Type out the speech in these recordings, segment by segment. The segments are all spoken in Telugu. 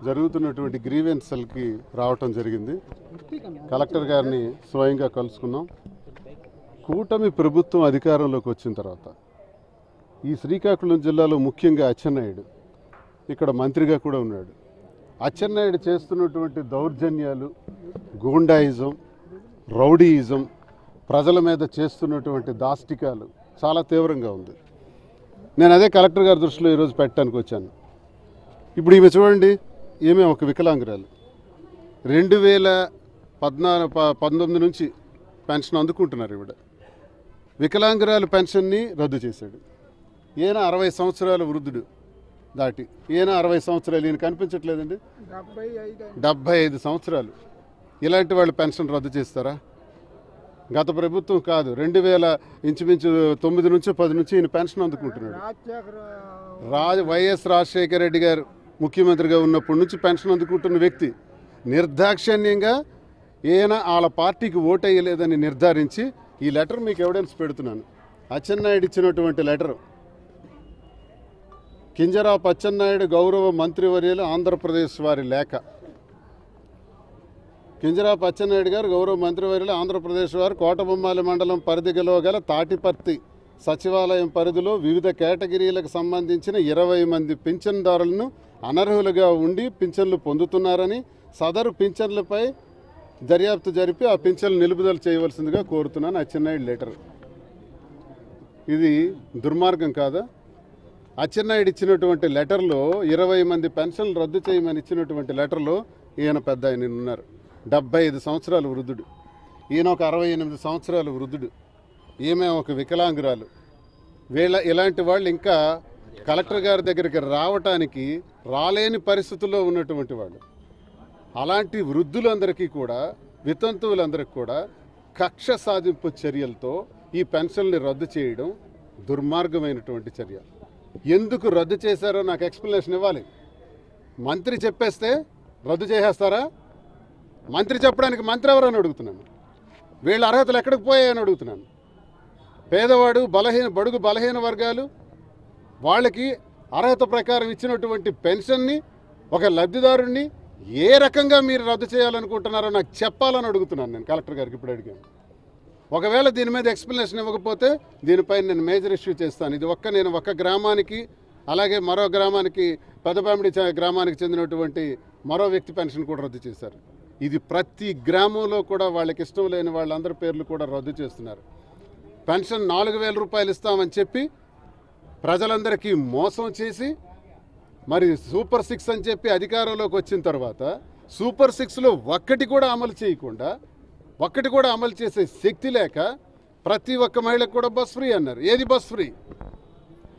జరుగుతున్నటువంటి గ్రీవెన్సల్కి రావటం జరిగింది. కలెక్టర్ గారిని స్వయంగా కలుసుకున్నాం. కూటమి ప్రభుత్వం అధికారంలోకి వచ్చిన తర్వాత ఈ శ్రీకాకుళం జిల్లాలో ముఖ్యంగా అచ్చెన్నాయుడు ఇక్కడ మంత్రిగా కూడా ఉన్నాడు. అచ్చెన్నాయుడు చేస్తున్నటువంటి దౌర్జన్యాలు, గూండాయిజం, రౌడీయిజం, ప్రజల మీద చేస్తున్నటువంటి దాష్టికాలు చాలా తీవ్రంగా ఉంది. నేను అదే కలెక్టర్ గారి దృష్టిలో ఈరోజు పెట్టడానికి వచ్చాను. ఇప్పుడు ఈమె చూడండి, ఈమె ఒక వికలాంగురాలు. 2019 నుంచి పెన్షన్ అందుకుంటున్నారు. ఈవిడ వికలాంగురాలు పెన్షన్ని రద్దు చేశాడు. ఈయన 60 సంవత్సరాల వృద్ధుడు దాటి, ఈయన 60 సంవత్సరాలు, ఈయన కనిపించట్లేదండి, 75 సంవత్సరాలు. ఇలాంటి వాళ్ళు పెన్షన్ రద్దు చేస్తారా? గత ప్రభుత్వం కాదు, 2000 ఇంచుమించు 9 నుంచి 10 నుంచి ఈయన పెన్షన్ అందుకుంటున్నాడు. వైఎస్ రాజశేఖర రెడ్డి గారు ముఖ్యమంత్రిగా ఉన్నప్పటి నుంచి పెన్షన్ అందుకుంటున్న వ్యక్తి నిర్దాక్షిణ్యంగా ఈయన వాళ్ళ పార్టీకి ఓటేయలేదని నిర్ధారించి ఈ లెటర్ మీకు ఎవిడెన్స్ పెడుతున్నాను. అచ్చెన్నాయుడు ఇచ్చినటువంటి లెటర్. కింజరాపు అచ్చెన్నాయుడు గౌరవ మంత్రివర్యులు ఆంధ్రప్రదేశ్ వారి లేఖ. కింజరాపు అచ్చెన్నాయుడు గారు గౌరవ మంత్రివర్యులు ఆంధ్రప్రదేశ్ వారు కోటబొమ్మాలి మండలం పరిధిలో గల తాటిపర్తి సచివాలయం పరిధిలో వివిధ కేటగిరీలకు సంబంధించిన 20 మంది పింఛన్దారులను అనర్హులుగా ఉండి పింఛన్లు పొందుతున్నారని, సదరు పింఛన్లపై దర్యాప్తు జరిపి ఆ పింఛన్లు నిలుపుదల చేయవలసిందిగా కోరుతున్నాను. అచ్చెన్నాయుడు లెటర్. ఇది దుర్మార్గం కాదా? అచ్చెన్నాయుడు ఇచ్చినటువంటి లెటర్లో 20 మంది పెన్షన్లు రద్దు చేయమని ఇచ్చినటువంటి లెటర్లో ఈయన పెద్ద ఆయన ఉన్నారు. 75 సంవత్సరాల వృద్ధుడు. ఈయన ఒక 68 సంవత్సరాల వృద్ధుడు. ఈమె ఒక వికలాంగురాలు. ఇలాంటి వాళ్ళు ఇంకా కలెక్టర్ గారి దగ్గరికి రావటానికి రాలేని పరిస్థితుల్లో ఉన్నటువంటి వాళ్ళు. అలాంటి వృద్ధులందరికీ కూడా, వితంతువులందరికీ కూడా కక్ష సాధింపు చర్యలతో ఈ పెన్షన్ని రద్దు చేయడం దుర్మార్గమైనటువంటి చర్య. ఎందుకు రద్దు చేశారో నాకు ఎక్స్ప్లెనేషన్ ఇవ్వాలి. మంత్రి చెప్పేస్తే రద్దు చేసేస్తారా? మంత్రి చెప్పడానికి మంత్రి ఎవరని అడుగుతున్నాను. వీళ్ళ అర్హతలు ఎక్కడికి పోయాయని అడుగుతున్నాను. పేదవాడు, బడుగు బలహీన వర్గాలు వాళ్ళకి అర్హత ప్రకారం ఇచ్చినటువంటి పెన్షన్ని ఒక లబ్ధిదారుణ్ణి ఏ రకంగా మీరు రద్దు చేయాలనుకుంటున్నారో నాకు చెప్పాలని అడుగుతున్నాను నేను కలెక్టర్ గారికి. ఇప్పుడు అడిగాను. ఒకవేళ దీని మీద ఎక్స్ప్లెనేషన్ ఇవ్వకపోతే దీనిపై నేను మేజర్ ఇష్యూ చేస్తాను. ఇది నేను ఒక గ్రామానికి, అలాగే మరో గ్రామానికి, పెదబామిడి గ్రామానికి చెందినటువంటి మరో వ్యక్తి పెన్షన్ కూడా రద్దు చేశారు. ఇది ప్రతి గ్రామంలో కూడా వాళ్ళకి ఇష్టం లేని వాళ్ళందరి పేర్లు కూడా రద్దు చేస్తున్నారు. పెన్షన్ 4000 రూపాయలు ఇస్తామని చెప్పి ప్రజలందరికీ మోసం చేసి, మరి సూపర్ 6 అని చెప్పి అధికారంలోకి వచ్చిన తర్వాత సూపర్ 6లో ఒక్కటి కూడా అమలు చేయకుండా, ఒక్కటి కూడా అమలు చేసే శక్తి లేక ప్రతి ఒక్క మహిళకు కూడా బస్ ఫ్రీ అన్నారు. ఏది బస్ ఫ్రీ?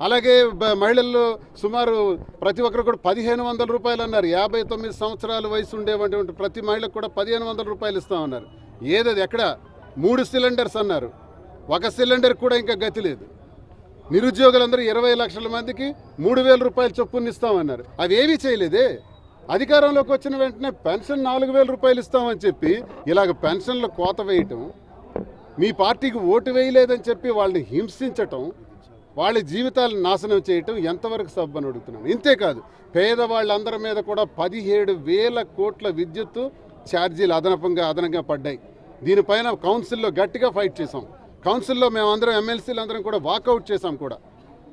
అలాగే మహిళల్లో సుమారు ప్రతి ఒక్కరు కూడా 1500 రూపాయలు అన్నారు. 59 సంవత్సరాల వయసు ఉండేటువంటి ప్రతి మహిళకు కూడా 1500 రూపాయలు ఇస్తామన్నారు. ఏదది? ఎక్కడ? 3 సిలిండర్స్ అన్నారు. ఒక సిలిండర్ కూడా ఇంకా గతి లేదు. నిరుద్యోగులందరూ 20 లక్షల మందికి 3000 రూపాయలు చొప్పున ఇస్తామన్నారు. అవి ఏమీ చేయలేదే. అధికారంలోకి వచ్చిన వెంటనే పెన్షన్ 4000 రూపాయలు ఇస్తామని చెప్పి ఇలాగ పెన్షన్లు కోత వేయటం, మీ పార్టీకి ఓటు వేయలేదని చెప్పి వాళ్ళని హింసించటం, వాళ్ళ జీవితాలను నాశనం చేయటం ఎంతవరకు సబ్బని అడుగుతున్నాను. ఇంతేకాదు, పేదవాళ్ళందరి మీద కూడా 17,000 కోట్ల విద్యుత్తు ఛార్జీలు అదనంగా పడ్డాయి. దీనిపైన కౌన్సిల్లో గట్టిగా ఫైట్ చేసాం. కౌన్సిల్లో మేమందరం ఎమ్మెల్సీలు అందరం కూడా వాకౌట్ చేసాం.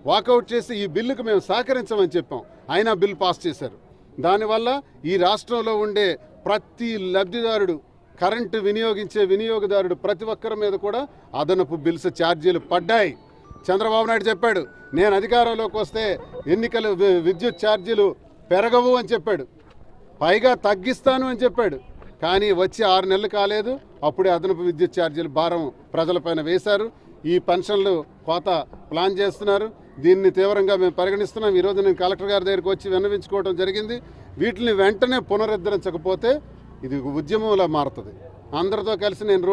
వాకౌట్ చేసి ఈ బిల్లుకు మేము సహకరించమని చెప్పాం. అయినా బిల్ పాస్ చేశారు. దానివల్ల ఈ రాష్ట్రంలో ఉండే ప్రతి లబ్ధిదారుడు, కరెంటు వినియోగించే వినియోగదారుడు ప్రతి ఒక్కరి మీద కూడా అదనపు బిల్స్ ఛార్జీలు పడ్డాయి. చంద్రబాబు నాయుడు చెప్పాడు, నేను అధికారంలోకి వస్తే ఎన్నికలు విద్యుత్ ఛార్జీలు పెరగవు అని చెప్పాడు, పైగా తగ్గిస్తాను అని చెప్పాడు. కానీ వచ్చి 6 నెలలు కాలేదు, అప్పుడే అదనపు విద్యుత్ ఛార్జీలు భారం ప్రజలపైన వేశారు. ఈ పెన్షన్లు కోత ప్లాన్ చేస్తున్నారు. దీన్ని తీవ్రంగా మేము పరిగణిస్తున్నాం. ఈరోజు నేను కలెక్టర్ గారి దగ్గరికి వచ్చి విన్నవించుకోవడం జరిగింది. వీటిని వెంటనే పునరుద్ధరించకపోతే ఇది ఉద్యమంలా మారుతుంది. అందరితో కలిసి నేను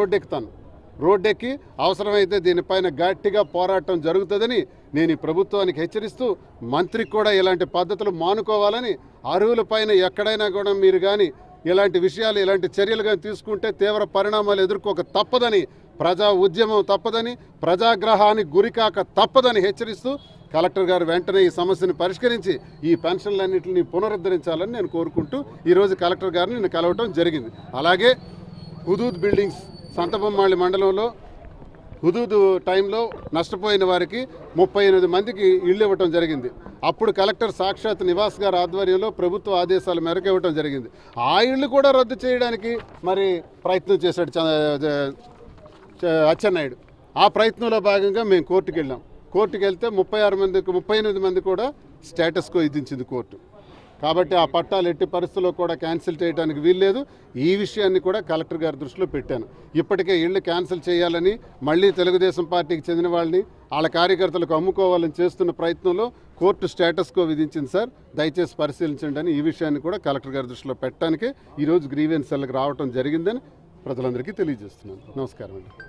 రోడ్డెక్కి అవసరమైతే దీనిపైన గట్టిగా పోరాటం జరుగుతుందని నేను ఈ ప్రభుత్వానికి హెచ్చరిస్తూ, మంత్రికి కూడా ఇలాంటి పద్ధతులు మానుకోవాలని, అర్హులపైన ఎక్కడైనా కూడా మీరు కానీ ఇలాంటి విషయాలు, ఇలాంటి చర్యలు కానీ తీసుకుంటే తీవ్ర పరిణామాలు ఎదుర్కోక తప్పదని, ప్రజా ఉద్యమం తప్పదని, ప్రజాగ్రహానికి గురికాక తప్పదని హెచ్చరిస్తూ కలెక్టర్ గారు వెంటనే ఈ సమస్యను పరిష్కరించి ఈ పెన్షన్లన్నింటినీ పునరుద్ధరించాలని నేను కోరుకుంటూ ఈరోజు కలెక్టర్ గారిని నేను కలవటం జరిగింది. అలాగే హుదూద్ బిల్డింగ్స్ సంతబొమ్మాళి మండలంలో హుదూద్ టైంలో నష్టపోయిన వారికి 38 మందికి ఇళ్ళు ఇవ్వటం జరిగింది. అప్పుడు కలెక్టర్ సాక్షాత్ నివాస్ గారి ఆధ్వర్యంలో ప్రభుత్వ ఆదేశాల మేరకు ఇవ్వటం జరిగింది. ఆ ఇళ్ళు కూడా రద్దు చేయడానికి మరి ప్రయత్నం చేశాడు అచ్చెన్నాయుడు. ఆ ప్రయత్నంలో భాగంగా మేము కోర్టుకు వెళ్ళాం. కోర్టుకు వెళ్తే 38 మంది కూడా స్టేటస్ కో విధించింది కోర్టు. కాబట్టి ఆ పట్టాలు ఎట్టి పరిస్థితుల్లో కూడా క్యాన్సిల్ చేయడానికి వీల్లేదు. ఈ విషయాన్ని కూడా కలెక్టర్ గారి దృష్టిలో పెట్టాను. ఇప్పటికే ఇళ్ళు క్యాన్సిల్ చేయాలని మళ్ళీ తెలుగుదేశం పార్టీకి చెందిన వాళ్ళని వాళ్ళ కార్యకర్తలకు అమ్ముకోవాలని చేస్తున్న ప్రయత్నంలో కోర్టు స్టేటస్ కో విధించింది సార్, దయచేసి పరిశీలించండి అని ఈ విషయాన్ని కూడా కలెక్టర్ గారి దృష్టిలో పెట్టడానికే ఈరోజు గ్రీవెన్స్ సెల్కి రావడం జరిగిందని ప్రజలందరికీ తెలియజేస్తున్నాను. నమస్కారం అండి.